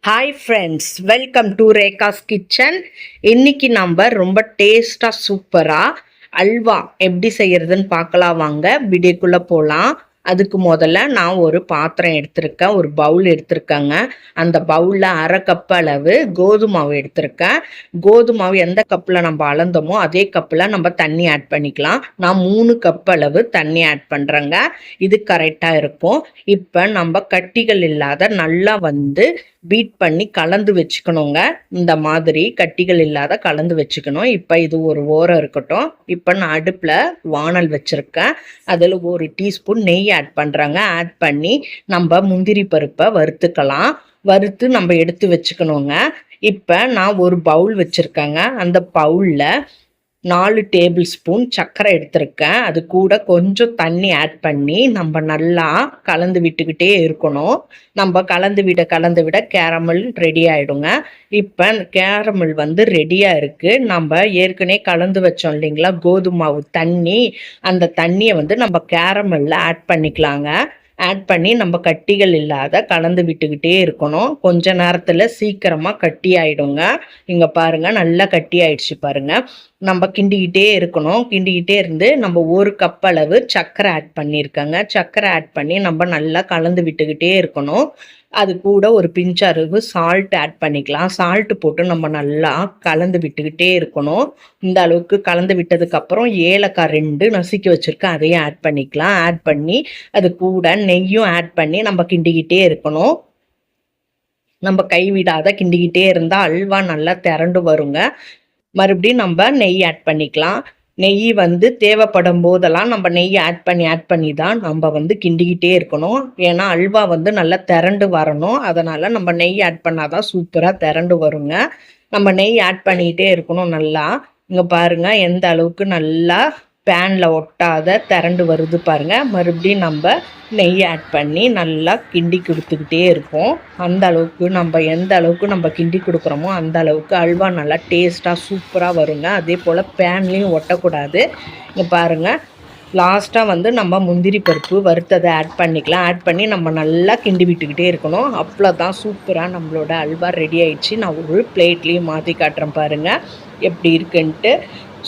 Hi friends, welcome to Rekha's kitchen. இன்னைக்கு நம்ம ரொம்ப டேஸ்டாக சூப்பராக அல்வா எப்படி செய்யறதுன்னு பார்க்கலாம். வாங்க வீடியோக்குள்ளே போகலாம். அதுக்கு முதல்ல நான் ஒரு பாத்திரம் எடுத்திருக்கேன், ஒரு பவுல் எடுத்திருக்கேங்க. அந்த பவுலில் அரை கப் அளவு கோதுமை மாவு எடுத்திருக்கேன். கோதுமை மாவு எந்த கப்பில் நம்ம அளந்தோமோ அதே கப்பில் நம்ம தண்ணி ஆட் பண்ணிக்கலாம். நான் 3 கப் அளவு தண்ணி ஆட் பண்ணுறேங்க. இது கரெக்டாக இருக்கும். இப்போ நம்ம கட்டிகள் இல்லாத நல்லா பீட் பண்ணி கலந்து வச்சுக்கணுங்க. இந்த மாதிரி கட்டிகள் இல்லாத கலந்து வச்சுக்கணும். இப்போ இது ஒரு ஓரம் இருக்கட்டும். இப்போ நான் அடுப்பில் வானல் வச்சுருக்கேன். அதில் 1 டீஸ்பூன் நெய் ஆட் பண்ணுறாங்க. ஆட் பண்ணி நம்ம முந்திரி பருப்பை வறுத்துக்கலாம். வறுத்து நம்ம எடுத்து வச்சுக்கணுங்க. இப்போ நான் ஒரு பவுல் வச்சுருக்கேங்க. அந்த பவுலில் 4 டேபிள் ஸ்பூன் சர்க்கரை எடுத்திருக்கேன். அது கூட கொஞ்சம் தண்ணி ஆட் பண்ணி நம்ம நல்லா கலந்து விட்டுக்கிட்டே இருக்கணும். நம்ம கலந்து விட கேரமல் ரெடி ஆகிடுங்க. இப்போ கேரமல் ரெடியாக இருக்குது. நம்ம ஏற்கனவே கலந்து வச்சோம் இல்லைங்களா கோதுமை மாவு தண்ணி, அந்த தண்ணியை நம்ம கேரமலில் ஆட் பண்ணிக்கலாங்க. ஆட் பண்ணி நம்ம கட்டிகள் இல்லாத கலந்து விட்டுக்கிட்டே இருக்கணும். கொஞ்ச நேரத்தில் சீக்கிரமாக கட்டி ஆகிடுங்க. இங்கே பாருங்கள், நல்லா கட்டி ஆயிடுச்சு பாருங்கள். நம்ம கிண்டிக்கிட்டே இருக்கணும். கிண்டிக்கிட்டே இருந்து நம்ம 1 கப் அளவு சர்க்கரை ஆட் பண்ணியிருக்கேங்க. சர்க்கரை ஆட் பண்ணி நம்ம நல்லா கலந்து விட்டுக்கிட்டே இருக்கணும். அது கூட ஒரு பிஞ்ச் அளவு சால்ட் ஆட் பண்ணிக்கலாம். சால்ட்டு போட்டு நம்ம நல்லா கலந்து விட்டுக்கிட்டே இருக்கணும். இந்த அளவுக்கு கலந்து விட்டதுக்கப்புறம் ஏலக்காய் 2 நசுக்கி வச்சுருக்கேன், அதையும் ஆட் பண்ணிக்கலாம். ஆட் பண்ணி அது கூட நெய்யும் ஆட் பண்ணி நம்ம கிண்டிக்கிட்டே இருக்கணும். நம்ம கைவிடாத கிண்டிக்கிட்டே இருந்தால் அல்வா நல்லா திரண்டு வருங்க. மறுபடியும் நம்ம நெய் ஆட் பண்ணிக்கலாம். நெய் தேவைப்படும் போதெல்லாம் நம்ம நெய் ஆட் பண்ணி தான் நம்ம கிண்டிக்கிட்டே இருக்கணும். ஏன்னா அல்வா நல்லா திரண்டு வரணும். அதனால் நம்ம நெய் ஆட் பண்ணாதான் சூப்பராக திரண்டு வருங்க. நம்ம நெய் ஆட் பண்ணிக்கிட்டே இருக்கணும் நல்லா. இங்கே பாருங்கள் எந்த அளவுக்கு நல்லா பேனில் ஒட்டாத திரண்டு வருது பாருங்கள். மறுபடியும் நம்ம நெய் ஆட் பண்ணி நல்லா கிண்டி கொடுத்துக்கிட்டே இருப்போம். அந்த அளவுக்கு நம்ம எந்த அளவுக்கு நம்ம கிண்டி கொடுக்குறோமோ அந்த அளவுக்கு அல்வா நல்லா டேஸ்ட்டாக சூப்பராக வருங்க. அதே போல் பேன்லேயும் ஒட்டக்கூடாது. இங்கே பாருங்கள், லாஸ்ட்டாக நம்ம முந்திரி பருப்பு வறுத்ததை ஆட் பண்ணிக்கலாம். ஆட் பண்ணி நம்ம நல்லா கிண்டி விட்டுக்கிட்டே இருக்கணும். அவ்வளோதான், சூப்பராக நம்மளோட அல்வா ரெடி ஆயிடுச்சு. நான் ஒரு பிளேட்லேயும் மாற்றி காட்டுறேன் பாருங்கள் எப்படி இருக்குன்ட்டு.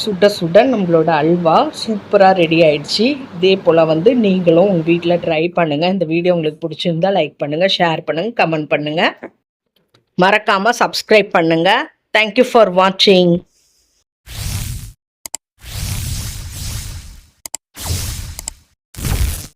சுட சுட நம்மளோட அல்வா சூப்பராக ரெடி ஆயிடுச்சு. இதே போல் நீங்களும் உங்கள் வீட்டில் ட்ரை பண்ணுங்கள். இந்த வீடியோ உங்களுக்கு பிடிச்சிருந்தா லைக் பண்ணுங்கள், ஷேர் பண்ணுங்கள், கமெண்ட் பண்ணுங்கள். மறக்காமல் சப்ஸ்கிரைப் பண்ணுங்கள். தேங்க்யூ ஃபார் வாட்சிங்.